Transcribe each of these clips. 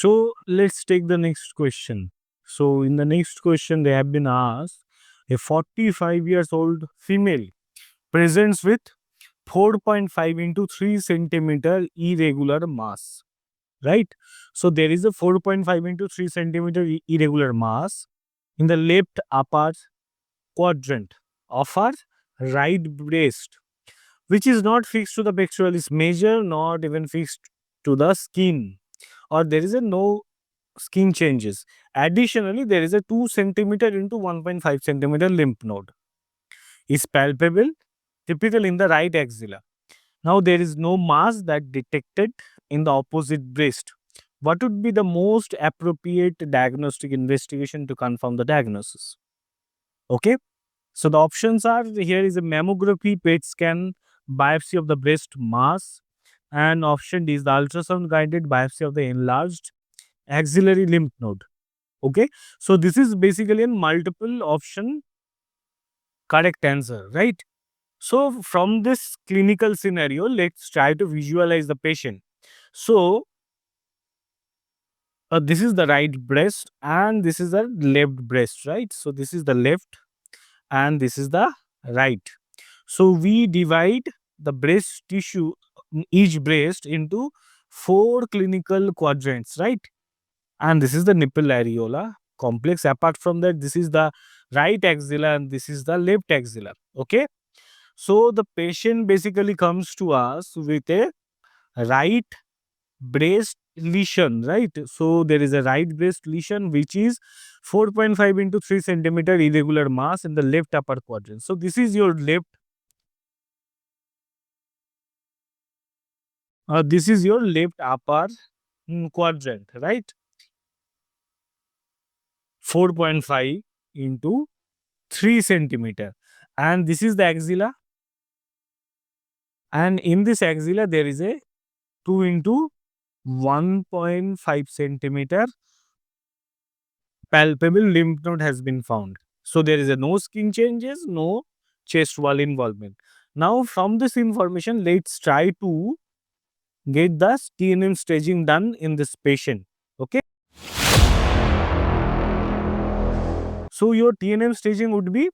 So let's take the next question. So in the next question, they have been asked, a 45 years old female presents with 4.5 into 3 centimeter irregular mass, right? So there is a 4.5 into 3 centimeter irregular mass in the left upper quadrant of her right breast, which is not fixed to the pectoralis major, not even fixed to the skin, or there is a no skin changes. Additionally, there is a 2 centimeter into 1.5 centimeter lymph node is palpable, typical in the right axilla. Now, there is no mass that detected in the opposite breast. What would be the most appropriate diagnostic investigation to confirm the diagnosis? Okay. So, the options are here is a mammography, PET scan, biopsy of the breast mass, and option D is the ultrasound guided biopsy of the enlarged axillary lymph node. Okay. So, this is basically a multiple option correct answer, right? So, from this clinical scenario, let's try to visualize the patient. So, this is the right breast and this is the left breast, right? So, this is the left and this is the right. So, we divide the breast tissue, each breast into 4 clinical quadrants, right? And this is the nipple areola complex. Apart from that, this is the right axilla and this is the left axilla. Okay. So, the patient basically comes to us with a right breast lesion, right? So, there is a right breast lesion which is 4.5 into 3 centimeter irregular mass in the left upper quadrant. So, this is your left upper quadrant, right? 4.5 into 3 centimeter. And this is the axilla. And in this axilla, there is a 2 into 1.5 centimeter palpable lymph node has been found. So there is a no skin changes, no chest wall involvement. Now from this information, let's try to get the TNM staging done in this patient. Okay. So your TNM staging would be,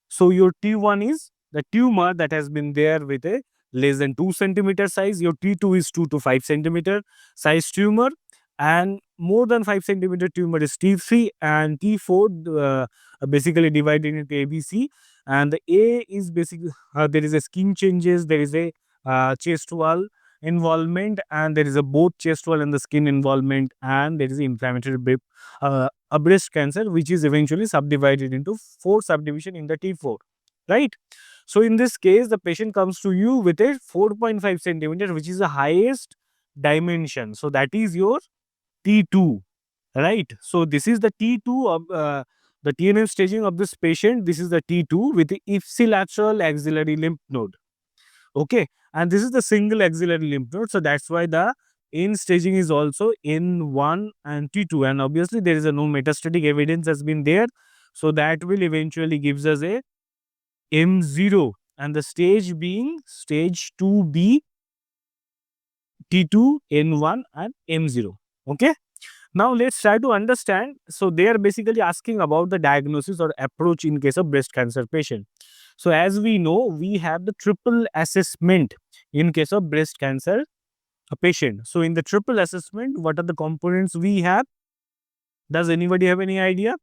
so your T1 is the tumor that has been there with a less than 2 centimeter size. Your T2 is 2 to 5 centimeter size tumor, and more than 5 centimeter tumor is T3, and T4 basically divided into ABC. And the A is basically there is a skin changes, there is a chest wall involvement, and there is a both chest wall and the skin involvement, and there is inflammatory a breast cancer, which is eventually subdivided into 4 subdivision in the T4, right? So in this case, the patient comes to you with a 4.5 centimeter, which is the highest dimension. So that is your T2, right? So this is the T2 of the TNF staging of this patient. This is the T2 with the ipsilateral axillary lymph node. Okay, and this is the single axillary lymph node. So that's why the in staging is also N1 and T2, and obviously there is a no metastatic evidence has been there. So that will eventually gives us a M0, and the stage being stage 2B, T2, N1 and M0. Okay. Now let's try to understand. So they are basically asking about the diagnosis or approach in case of breast cancer patient. So as we know, we have the triple assessment in case of breast cancer patient. So in the triple assessment, what are the components we have? Does anybody have any idea?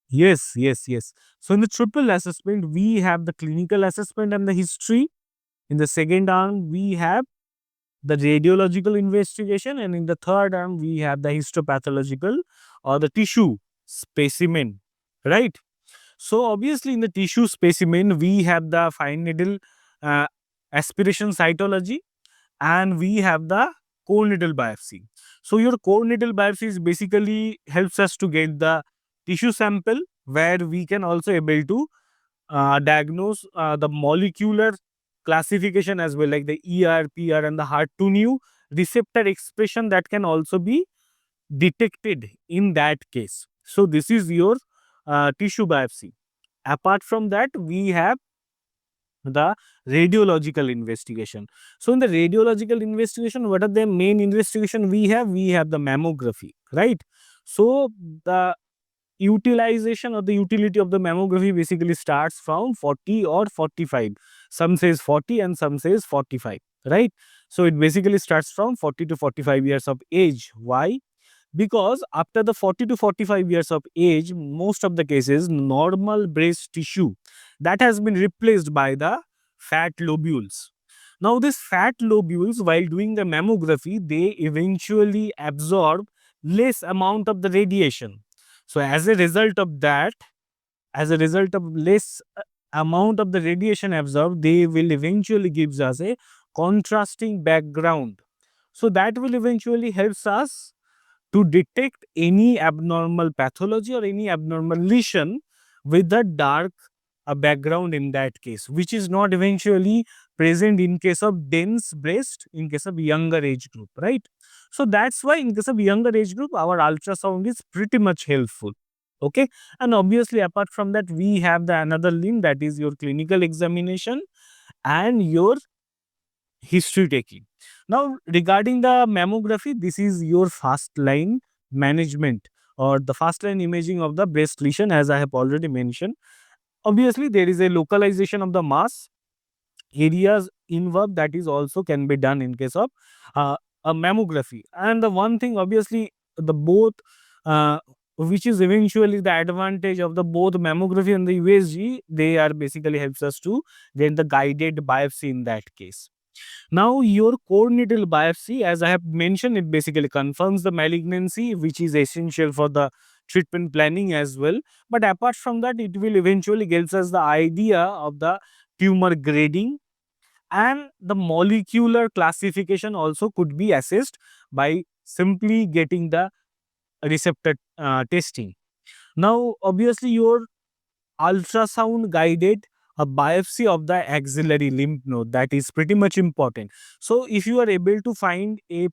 Yes, yes, yes. So in the triple assessment, we have the clinical assessment and the history. In the second arm, we have the radiological investigation, and in the third arm, we have the histopathological or the tissue specimen, right? So obviously in the tissue specimen, we have the fine needle uh, aspiration cytology, and we have the core needle biopsy. So your core needle biopsy is basically helps us to get the tissue sample, where we can also able to diagnose the molecular classification as well, like the ER, PR and the HER2/neu receptor expression that can also be detected in that case. So this is your tissue biopsy. Apart from that, we have the radiological investigation. So in the radiological investigation, what are the main investigation we have? We have the mammography, right? So the utilization or the utility of the mammography basically starts from 40 or 45. Some says 40 and some says 45, right? So it basically starts from 40 to 45 years of age. Why? Because after the 40 to 45 years of age, most of the cases, normal breast tissue that has been replaced by the fat lobules. Now, these fat lobules, while doing the mammography, they eventually absorb less amount of the radiation. So, as a result of that, as a result of less amount of the radiation absorbed, they will eventually gives us a contrasting background. So, that will eventually helps us to detect any abnormal pathology or any abnormal lesion with a dark background in that case, which is not eventually present in case of dense breast in case of younger age group, right? So that's why in case of younger age group, our ultrasound is pretty much helpful. Okay. And obviously, apart from that, we have the another limb, that is your clinical examination and your history taking. Now, regarding the mammography, this is your first line management or the first line imaging of the breast lesion, as I have already mentioned. Obviously, there is a localization of the mass areas involved that is also can be done in case of a mammography. And the one thing, obviously, the both, uh, which is eventually the advantage of the both mammography and the USG, they are basically helps us to get the guided biopsy in that case. Now, your core needle biopsy, as I have mentioned, it basically confirms the malignancy, which is essential for the treatment planning as well. But apart from that, it will eventually gives us the idea of the tumor grading, and the molecular classification also could be assessed by simply getting the receptor testing. Now, obviously, your ultrasound guided a biopsy of the axillary lymph node, that is pretty much important. So if you are able to find a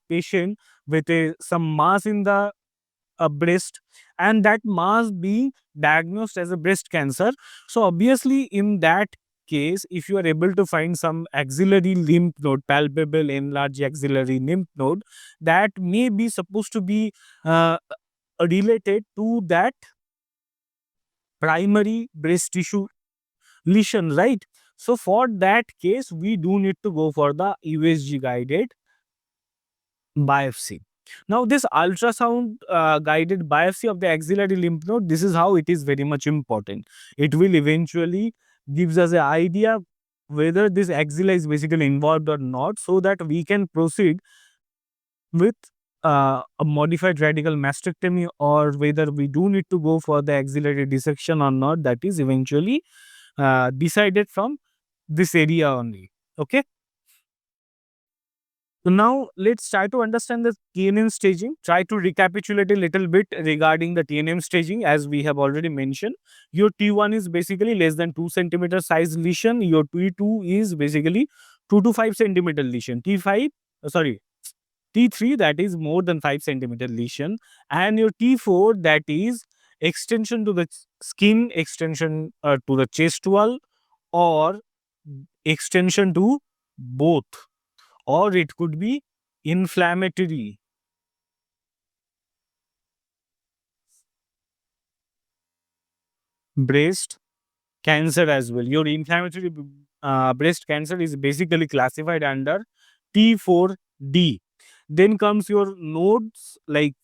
patient with a some mass in the breast, and that mass being diagnosed as a breast cancer, so obviously in that case, if you are able to find some axillary lymph node, palpable enlarged axillary lymph node, that may be supposed to be related to that primary breast tissue lesion, right? So for that case, we do need to go for the USG guided biopsy. Now, this ultrasound guided biopsy of the axillary lymph node, this is how it is very much important. It will eventually gives us an idea whether this axilla is basically involved or not, so that we can proceed with a modified radical mastectomy, or whether we do need to go for the axillary dissection or not. That is eventually decided from this area only. Okay. So now let's try to understand the TNM staging. Try to recapitulate a little bit regarding the TNM staging. As we have already mentioned, your T1 is basically less than 2 centimeter size lesion. Your T2 is basically 2 to 5 centimeter lesion. T5, sorry, T3, that is more than 5 centimeter lesion, and your T4, that is extension to the skin, extension to the chest wall, or extension to both, or it could be inflammatory breast cancer as well. Your inflammatory breast cancer is basically classified under T4D. Then comes your nodes, like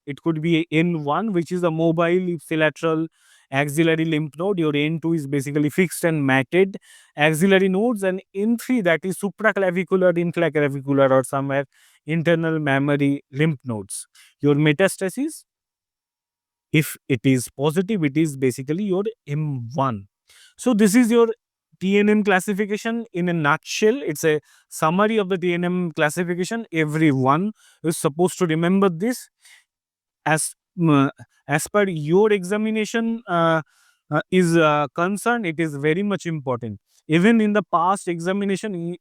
it could be N1, which is the mobile ipsilateral axillary lymph node. Your N2 is basically fixed and matted axillary nodes, and N3, that is supraclavicular, infraclavicular, or somewhere internal mammary lymph nodes. Your metastasis, if it is positive, it is basically your M1. So this is your TNM classification in a nutshell. It's a summary of the TNM classification. Everyone is supposed to remember this. As as per your examination is concerned, it is very much important. Even in the past examination,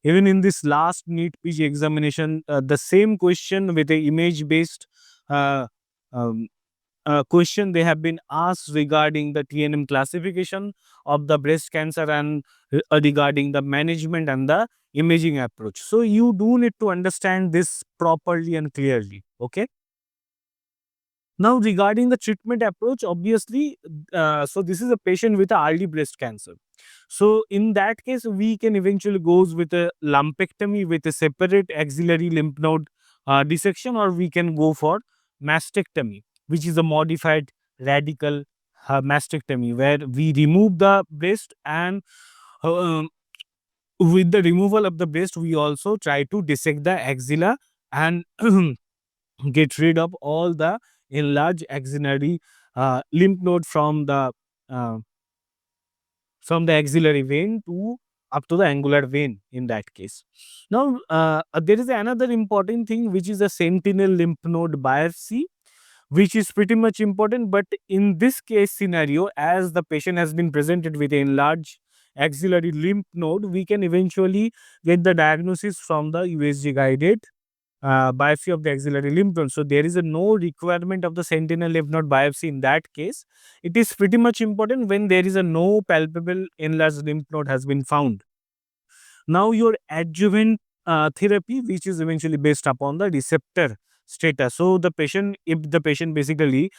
even in this last NEET PG examination, the same question with a image based uh, um, question they have been asked regarding the TNM classification of the breast cancer and regarding the management and the imaging approach. So you do need to understand this properly and clearly. Okay. Now, regarding the treatment approach, obviously, so this is a patient with a early breast cancer. So in that case, we can eventually goes with a lumpectomy with a separate axillary lymph node dissection, or we can go for mastectomy, which is a modified radical mastectomy, where we remove the breast and uh, with the removal of the breast, we also try to dissect the axilla and get rid of all the enlarged axillary lymph node uh, from the axillary vein to up to the angular vein in that case. Now, there is another important thing, which is a sentinel lymph node biopsy, which is pretty much important. But in this case scenario, as the patient has been presented with a enlarged axillary lymph node, we can eventually get the diagnosis from the USG guided biopsy of the axillary lymph node. So there is a no requirement of the sentinel lymph node biopsy in that case. It is pretty much important when there is a no palpable enlarged lymph node has been found. Now your adjuvant therapy, which is eventually based upon the receptor status. So the patient, if the patient basically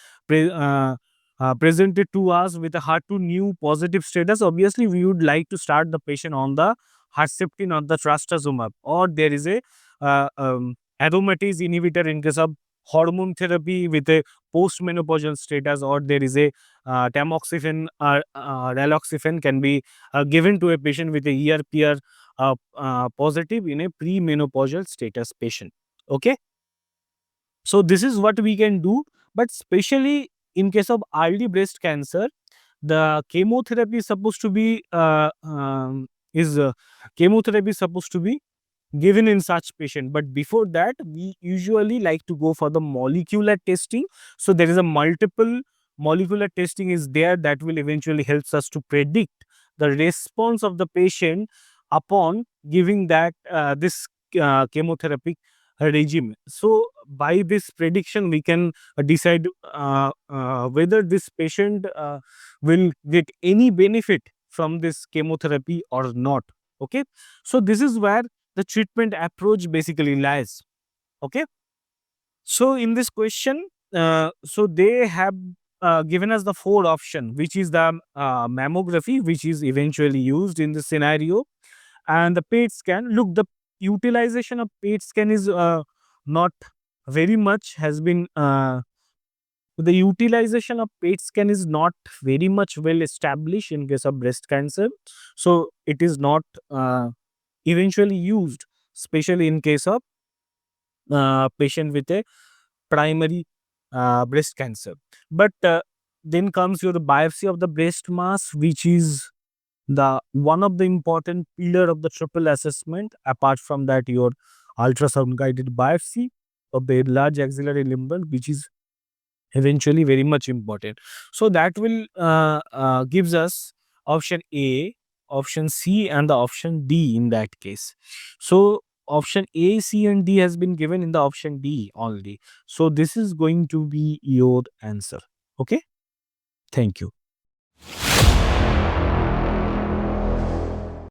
presented to us with a HER2 new positive status, obviously we would like to start the patient on the Herceptin or the trastuzumab, or there is a aromatase inhibitor in case of hormone therapy with a postmenopausal status, or there is a tamoxifen or raloxifene can be given to a patient with a ERPR positive in a premenopausal status patient. Okay. So this is what we can do, but especially in case of early breast cancer, the chemotherapy is supposed to be chemotherapy is supposed to be given in such patient. But before that, we usually like to go for the molecular testing. So there is a multiple molecular testing is there that will eventually helps us to predict the response of the patient upon giving that this chemotherapy regime. So by this prediction, we can decide whether this patient will get any benefit from this chemotherapy or not. Okay. So this is where the treatment approach basically lies. Okay. So in this question, so they have given us the four option, which is the mammography, which is eventually used in the scenario, and the PET scan. Look, the utilization of PET scan is not very much has been the utilization of PET scan is not very much well established in case of breast cancer. So it is not eventually used, especially in case of patient with a primary breast cancer. But then comes your biopsy of the breast mass, which is the one of the important pillar of the triple assessment. Apart from that, your ultrasound guided biopsy of the large axillary lymph node, which is eventually very much important. So that will gives us option A, option C, and the option D in that case. So option A, C, and D has been given in the option D only. So this is going to be your answer. Okay. Thank you.